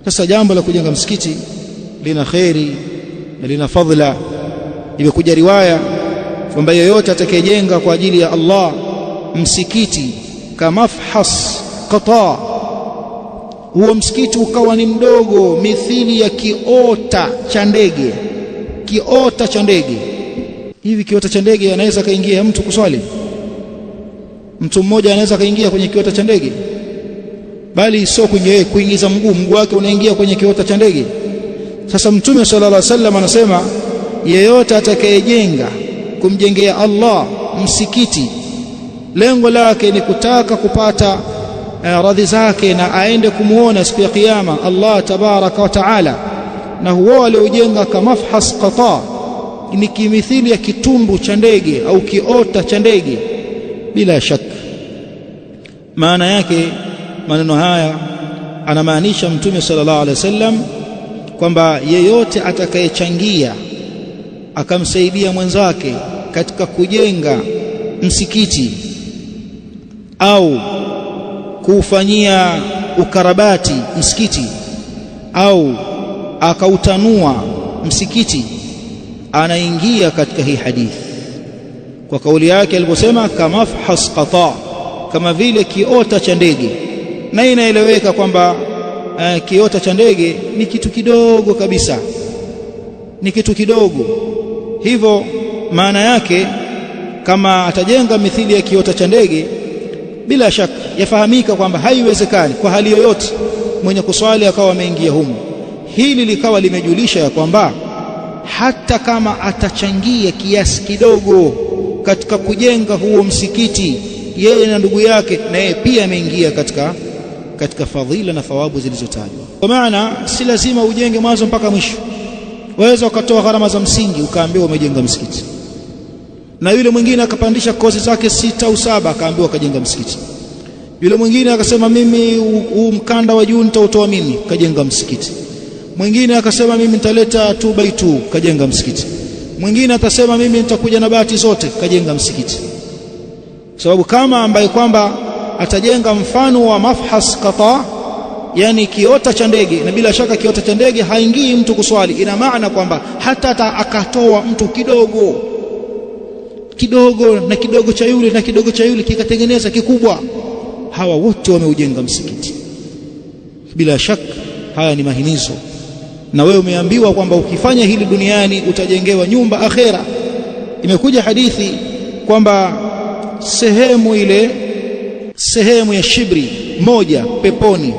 Sasa jambo la kujenga msikiti lina khairi na lina fadhila. Imekuja riwaya kwamba yeyote atakayejenga kwa ajili ya Allah msikiti kamafhas qata, huo msikiti ukawa ni mdogo mithili ya kiota cha ndege. Kiota cha ndege hivi, kiota cha ndege anaweza kaingia mtu kuswali? Mtu mmoja anaweza kaingia kwenye kiota cha ndege? Bali sio kuingiza mguu wake unaingia kwenye kiota cha ndege. Sasa Mtume sallallahu alaihi wasallam anasema yeyote atakayejenga kumjengea Allah msikiti, lengo lake ni kutaka kupata radhi zake na aende kumuona siku ya kiyama Allah tabaraka wa taala, na huo aliojenga kamafhas qata, ni kimithili ya kitundu cha ndege au kiota cha ndege. Bila shaka maana yake maneno haya anamaanisha Mtume sallallahu alaihi wasallam kwamba yeyote atakayechangia akamsaidia mwenzake katika kujenga msikiti au kuufanyia ukarabati msikiti au akautanua msikiti, anaingia katika hii hadithi kwa kauli yake aliposema kamafhas qata, kama vile kiota cha ndege. Na inaeleweka kwamba kiota cha ndege ni kitu kidogo kabisa, ni kitu kidogo. Hivyo maana yake kama atajenga mithili ya kiota cha ndege, bila shaka yafahamika kwamba haiwezekani kwa hali yoyote mwenye kuswali akawa ameingia humo. Hili likawa limejulisha ya kwamba hata kama atachangia kiasi kidogo katika kujenga huo msikiti, yeye na ndugu yake, na yeye pia ameingia katika fadhila na thawabu zilizotajwa. Kwa maana si lazima ujenge mwanzo mpaka mwisho. Waweza ukatoa gharama za msingi ukaambiwa umejenga msikiti, na yule mwingine akapandisha kozi zake 6 au 7 akaambiwa kajenga msikiti. Yule mwingine akasema mimi huu mkanda wa juu nitautoa mimi, kajenga msikiti. Mwingine akasema mimi nitaleta 2x2, kajenga msikiti. Mwingine atasema mimi nitakuja na bati zote, kajenga msikiti. Sababu kama ambaye kwamba atajenga mfano wa mafhas qata, yani kiota cha ndege, na bila shaka kiota cha ndege haingii mtu kuswali, ina maana kwamba hata akatoa mtu kidogo na kidogo cha yule na kidogo cha yule kikatengeneza kikubwa, hawa wote wameujenga msikiti. Bila shaka haya ni mahimizo, na wewe umeambiwa kwamba ukifanya hili duniani utajengewa nyumba akhera. Imekuja hadithi kwamba sehemu ya shibri moja peponi